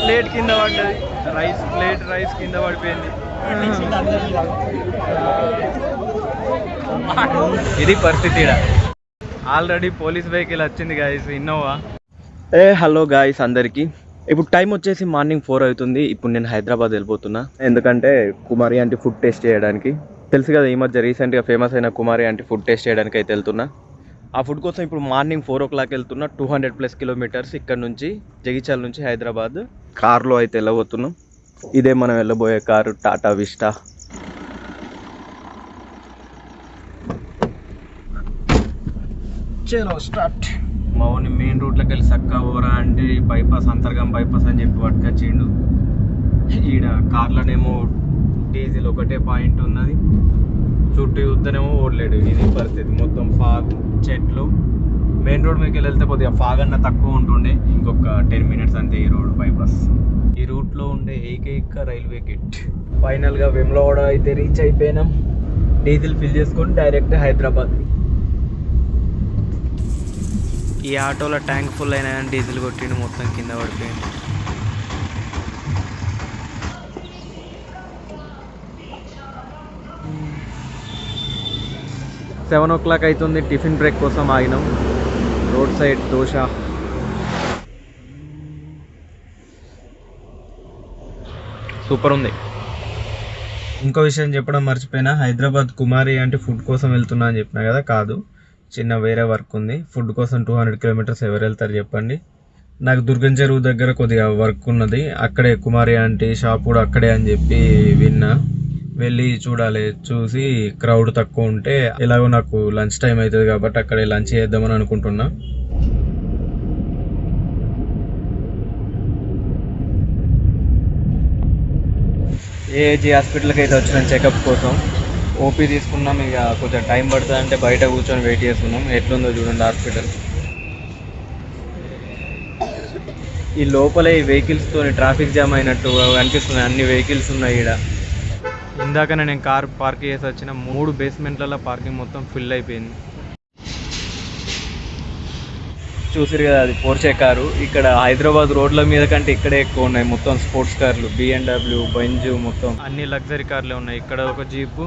Plate కింద పడ్డది, rice కింద పడిపోయింది. ఇది పరిస్థితి. ఆల్రెడీ పోలీస్ వెహికల్ వచ్చింది గాయస్, ఇన్నోవా. హలో గాయస్ అందరికి. ఇప్పుడు టైం వచ్చేసి మార్నింగ్ 4 అవుతుంది. ఇప్పుడు నేను హైదరాబాద్ వెళ్ళిపోతున్నా, ఎందుకంటే కుమారి ఆంటీ ఫుడ్ టేస్ట్ చేయడానికి. తెలుసు కదా, ఈ మధ్య రీసెంట్గా ఫేమస్ అయిన కుమారి ఆంటీ ఫుడ్ టేస్ట్ చేయడానికి అయితే వెళ్తున్నా. ఆ ఫుడ్ కోసం ఇప్పుడు మార్నింగ్ 4 o'clock వెళ్తున్నా. 200+ కిలోమీటర్స్ ఇక్కడ నుంచి, జగిత్యాల నుంచి హైదరాబాద్. కార్లో అయితే వెళ్ళబోతున్నాం. ఇదే మనం వెళ్ళబోయే కారు, టాటా విస్టా. చలో స్టార్ట్. మా ఊరిని మెయిన్ రూట్లోకి వెళ్ళి సక్కా పోరా అంటే బైపాస్, అంతర్గం బైపాస్ అని చెప్పి పట్టుకొచ్చిండు. ఈడ కార్లోనేమో డీజిల్ ఒకటే పాయింట్ ఉన్నది, చుట్టూ యుద్ధనేమో ఓడలేడు. ఇది పరిస్థితి. మొత్తం ఫాగ్, చెట్లు. మెయిన్ రోడ్ మీదకి వెళ్తే కొద్దిగా ఫాగ్ అన్న తక్కువ ఉంటుండే. ఇంకొక 10 minutes అంతే ఈ రోడ్ బైపాస్. ఈ రూట్లో ఉండే ఏకైక రైల్వే గేట్. ఫైనల్గా వెమ్లవాడ అయితే రీచ్ అయిపోయినాం. డీజిల్ ఫిల్ చేసుకొని డైరెక్ట్ హైదరాబాద్. ఈ ఆటోలో ట్యాంక్ ఫుల్ అయినా కానీ డీజిల్ కొట్టిండు, మొత్తం కింద పడిపోయింది. సెవెన్ ఓ క్లాక్ అవుతుంది. టిఫిన్ బ్రేక్ కోసం ఆగినాం. Road side dosa. సూపర్ ఉంది. ఇంకో విషయం చెప్పడం మర్చిపోయినా, హైదరాబాద్ కుమారి అంటే ఫుడ్ కోసం వెళ్తున్నా అని చెప్పినా కదా, కాదు, చిన్న వేరే వర్క్ ఉంది. ఫుడ్ కోసం 200 కిలోమీటర్స్ ఎవరు వెళ్తారు చెప్పండి. నాకు దుర్గం చెరువు దగ్గర కొద్దిగా వర్క్ ఉన్నది. అక్కడే కుమారి ఆంటీ షాప్ కూడా అక్కడే అని చెప్పి విన్నా. వెళ్ళి చూడాలి. చూసి క్రౌడ్ తక్కువ ఉంటే, ఎలాగో నాకు లంచ్ టైం అవుతుంది కాబట్టి అక్కడే లంచ్ చేద్దామని అనుకుంటున్నా. ఏజీ హాస్పిటల్కి అయితే వచ్చినాం చెకప్ కోసం. ఓపీ తీసుకున్నాం. ఇక కొంచెం టైం పడుతుంది అంటే బయట కూర్చొని వెయిట్ చేస్తున్నాం. ఎట్లుందో చూడండి హాస్పిటల్. ఈ లోపలే ఈ వెహికల్స్తో ట్రాఫిక్ జామ్ అయినట్టు అనిపిస్తున్నాయి. అన్ని వెహికల్స్ ఉన్నాయి ఈడ. ఇందాకనే నేను కార్ పార్క్ చేసి వచ్చిన 3 బేస్మెంట్లలో పార్కింగ్ మొత్తం ఫుల్ అయిపోయింది. చూసిరు కదా, అది పోర్చే కారు. ఇక్కడ హైదరాబాద్ రోడ్ల మీద కంటే ఇక్కడే ఎక్కువ ఉన్నాయి. మొత్తం స్పోర్ట్స్ కార్లు, BMW, బెంజ్, మొత్తం అన్ని లగ్జరీ కార్లే ఉన్నాయి. ఇక్కడ ఒక జీపు,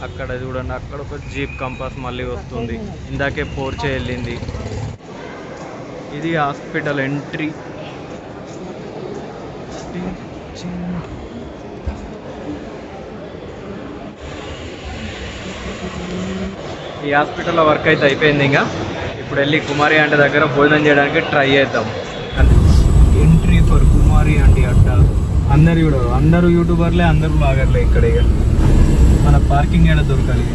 అక్కడ చూడండి, అక్కడ ఒక జీప్ కంపాస్ మళ్ళీ వస్తుంది. ఇందాకే పోర్చే వెళ్ళింది. ఇది హాస్పిటల్ ఎంట్రీ. ఈ హాస్పిటల్లో వర్క్ అయితే అయిపోయింది. ఇంకా ఇప్పుడు వెళ్ళి కుమారి ఆంటీ దగ్గర భోజనం చేయడానికి ట్రై చేద్దాం. ఎంట్రీ ఫర్ కుమారి ఆంటీ అడ్డ. అందరూ యూట్యూబర్లే, అందరూ బ్లాగర్లే. ఇక్కడ ఇక మన పార్కింగ్ ఏడ దొరకాలి.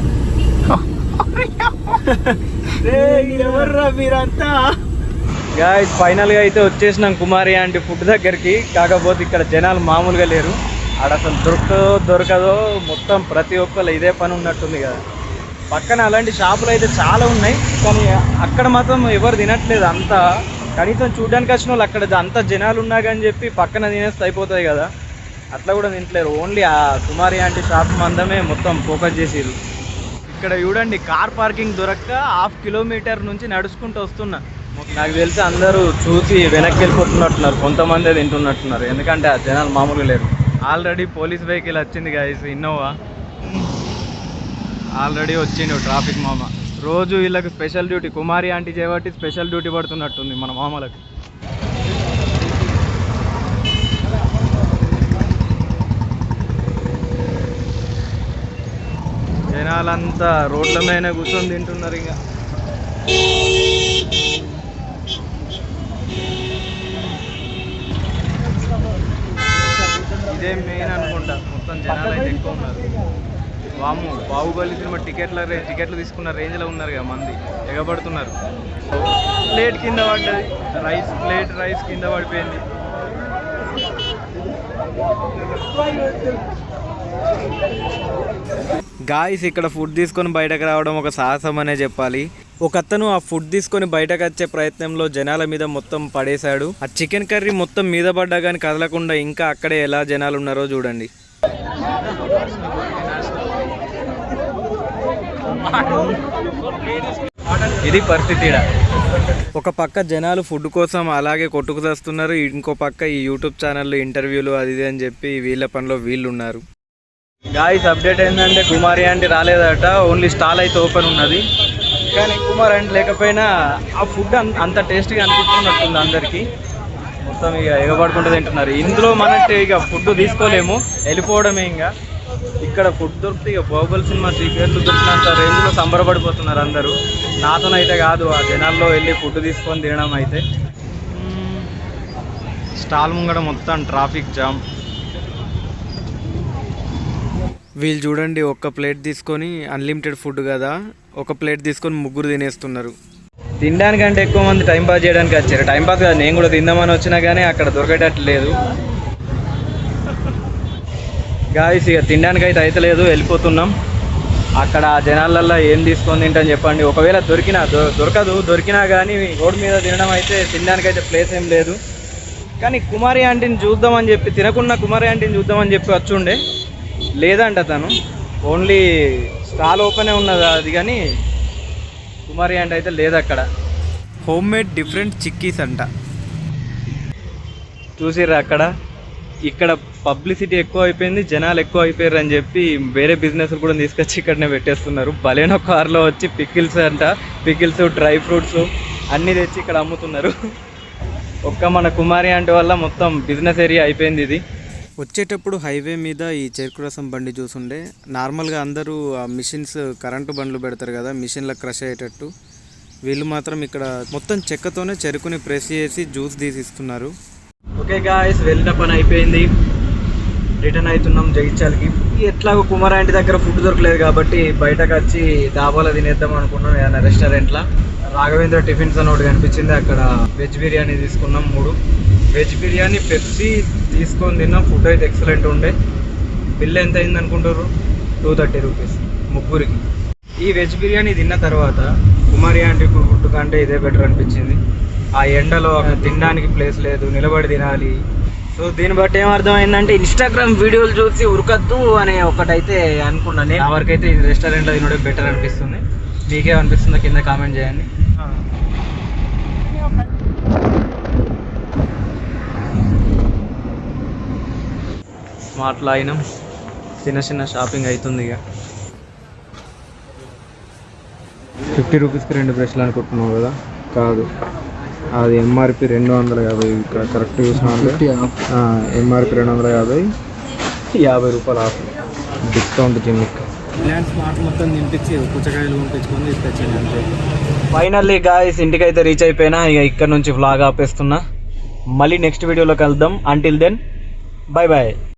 ఎవర్రా మీరంతా? గాయ్స్ ఫైనల్గా అయితే వచ్చేసినాం కుమారి ఆంటీ ఫుడ్ దగ్గరికి. కాకపోతే ఇక్కడ జనాలు మామూలుగా లేరు. ఆడ అసలు దొరకదో మొత్తం ప్రతి ఒక్కరు ఇదే పని ఉన్నట్టుంది కదా. పక్కన అలాంటి షాపులు అయితే చాలా ఉన్నాయి, కానీ అక్కడ మాత్రం ఎవరు తినట్లేదు. అంతా కనీసం చూడడానికి వచ్చిన వాళ్ళు అక్కడ అంత జనాలు ఉన్నా కానీ చెప్పి పక్కన తినేస్తే అయిపోతాయి కదా, అట్లా కూడా తింటలేరు. ఓన్లీ ఆ కుమారి ఆంటీ షాప్ మందమే మొత్తం ఫోకస్ చేసిరు. ఇక్కడ చూడండి, కార్ పార్కింగ్ దొరక్క 1/2 kilometer నుంచి నడుచుకుంటూ వస్తున్నా. నాకు తెలిసి అందరూ చూసి వెనక్కి వెళ్ళిపోతున్నట్టున్నారు, కొంతమంది తింటున్నట్టున్నారు, ఎందుకంటే ఆ జనాలు మామూలుగా లేరు. ఆల్రెడీ పోలీస్ వెహికల్ వచ్చింది గాయస్, ఇన్నోవా. ఆల్రెడీ వచ్చిండు ట్రాఫిక్ మామ. రోజు వీళ్ళకి స్పెషల్ డ్యూటీ, కుమారి ఆంటీ చేయబట్టి స్పెషల్ డ్యూటీ పడుతున్నట్టుంది మన మామలకు. జనాలంతా రోడ్ల మీద కూర్చొని తింటున్నారు. ఇంకా ఇదే మెయిన్ అనుకుంటా, మొత్తం జనాలు అయితే ఎక్కువ ఉన్నారు. వాము, బాహుబలి సినిమా టికెట్లు తీసుకున్న రేంజ్లో ఉన్నారు కదా మంది, ఎగబడుతున్నారు. ప్లేట్ కింద పడ్డది, రైస్ కింద పడిపోయింది. గాయస్ ఇక్కడ ఫుడ్ తీసుకొని బయటకు రావడం ఒక సాహసం అనే చెప్పాలి. ఒకతను ఆ ఫుడ్ తీసుకొని బయటకు వచ్చే ప్రయత్నంలో జనాల మీద మొత్తం పడేశాడు. ఆ చికెన్ కర్రీ మొత్తం మీద పడ్డా కానీ కదలకుండా ఇంకా అక్కడే ఎలా జనాలు ఉన్నారో చూడండి. ఆర్డర్ ఇది పరిస్థితి ఈడ. ఒక పక్క జనాలు ఫుడ్ కోసం అలాగే కొట్టుకు తెస్తున్నారు, ఇంకో పక్క ఈ యూట్యూబ్ ఛానల్లో ఇంటర్వ్యూలు అది ఇది అని చెప్పి వీళ్ళ పనిలో వీళ్ళు ఉన్నారు. గాయ్స్ అప్డేట్ ఏంటంటే కుమారి ఆంటీ రాలేదట, ఓన్లీ స్టాల్ అయితే ఓపెన్ ఉన్నది. కానీ కుమారి ఆంటీ లేకపోయినా ఆ ఫుడ్ అంత టేస్ట్గా అనిపిస్తున్నట్టుంది అందరికీ. మొత్తం ఇక ఎగబడుకుంటూ తింటున్నారు. ఇందులో మనట్టు ఇక ఫుడ్ తీసుకోలేము, వెళ్ళిపోవడమే. ఇంకా ఇక్కడ ఫుడ్ దొరికితే ఇక బాహుబలి సినిమా టికెట్లు దొరికినంత రేంజ్లో సంబరపడిపోతున్నారు అందరూ. నాతోనైతే కాదు, ఆ జనాల్లో వెళ్ళి ఫుడ్ తీసుకొని తినడం అయితే. స్టాల్ ముంగడ మొత్తం ట్రాఫిక్ జామ్. వీళ్ళు చూడండి, ఒక్క ప్లేట్ తీసుకొని అన్లిమిటెడ్ ఫుడ్ కదా, ఒక ప్లేట్ తీసుకొని ముగ్గురు తినేస్తున్నారు. తినడానికంటే ఎక్కువ మంది టైం పాస్ చేయడానికి వచ్చారు. టైం పాస్ కాదు, నేను కూడా తిందామని వచ్చినా కానీ అక్కడ దొరికేటట్టు లేదు. గాయస్ ఇక తినడానికి అయితే లేదు, వెళ్ళిపోతున్నాం. అక్కడ జనాలల్లో ఏం తీసుకొని తింటని చెప్పండి. ఒకవేళ దొరికినా కానీ రోడ్డు మీద తినడం అయితే తినడానికైతే ప్లేస్ ఏం లేదు. కానీ కుమారి ఆంటీని చూద్దామని చెప్పి, తినకున్న కుమారి ఆంటీని చూద్దామని చెప్పి వచ్చుండే, లేదంట తను. ఓన్లీ స్టాల్ ఓపెనే ఉన్నది అది, కానీ కుమారి ఆంటీ అయితే లేదు అక్కడ. హోమ్ మేడ్ డిఫరెంట్ చిక్కీస్ అంట. చూసిర్రా అక్కడ. ఇక్కడ పబ్లిసిటీ ఎక్కువ అయిపోయింది, జనాలు ఎక్కువ అయిపోయారు అని చెప్పి వేరే బిజినెస్ కూడా తీసుకొచ్చి ఇక్కడనే పెట్టేస్తున్నారు. బలేనో కార్లో వచ్చి పికిల్స్ అంట, పికిల్స్, డ్రై ఫ్రూట్స్ అన్నీ తెచ్చి ఇక్కడ అమ్ముతున్నారు. ఒక్క మన కుమారి ఆంటీ వల్ల మొత్తం బిజినెస్ ఏరియా అయిపోయింది ఇది. వచ్చేటప్పుడు హైవే మీద ఈ చెరుకు రసం బండి చూసుండే. నార్మల్గా అందరూ ఆ మిషన్స్, కరెంటు బండ్లు పెడతారు కదా, మిషన్లో క్రష్ అయ్యేటట్టు. వీళ్ళు మాత్రం ఇక్కడ మొత్తం చెక్కతోనే చెరుకుని ప్రెస్ చేసి జ్యూస్ తీసిస్తున్నారు. ఓకే గాయ్స్, వెళ్ళిన పని అయిపోయింది, రిటర్న్ అవుతున్నాం జగిత్యాలకి. ఎట్లాగో కుమారి ఆంటీ దగ్గర ఫుడ్ దొరకలేదు కాబట్టి బయటకు వచ్చి దాబాలో తినేద్దాం అనుకున్నాం, ఏదైనా రెస్టారెంట్లో. రాఘవేంద్ర టిఫిన్స్ అని ఒకటి కనిపించింది, అక్కడ వెజ్ బిర్యానీ తీసుకున్నాం 3. వెజ్ బిర్యానీ, పెప్సీ తీసుకొని తిన్నాం. ఫుడ్ అయితే ఎక్సలెంట్ ఉండే. బిల్ ఎంత అయింది అనుకుంటారు? 230 రూపీస్ ముగ్గురికి. ఈ వెజ్ బిర్యానీ తిన్న తర్వాత కుమారి ఆంటీ ఫుడ్ కంటే ఇదే బెటర్ అనిపించింది. ఆ ఎండలో తినడానికి ప్లేస్ లేదు, నిలబడి తినాలి. సో దీన్ని బట్టి ఏమర్థమైందంటే, ఇన్స్టాగ్రామ్ వీడియోలు చూసి ఉరకద్దు అనే ఒకటైతే అనుకున్నాను. నా వరకైతే ఈ రెస్టారెంట్లో తినడం బెటర్ అనిపిస్తుంది. మీకేమనిపిస్తుందో కింద కామెంట్ చేయండి. స్మార్ట్లో అయినాం, చిన్న షాపింగ్ అవుతుంది. ఇక 50 రూపీస్కి 2 బ్రష్లు అనుకుంటున్నావు కదా? కాదు, అది ఎంఆర్పి 250. ఇక్కడ కరెక్ట్ చూసినా ఎంఆర్పి 250, 50 రూపాయలు of discount. Gimmick Reliance smart మొత్తం నింపించి పుచ్చకాయలు పంపించుకొని తీసుకొచ్చాను అంతే. ఫైనల్లీ గాయ్స్ ఇంటికి అయితే రీచ్ అయిపోయినా. ఇక ఇక్కడ నుంచి వ్లాగ్ ఆపేస్తున్నా. మళ్ళీ నెక్స్ట్ వీడియోలో కలుద్దాం. Until then bye bye.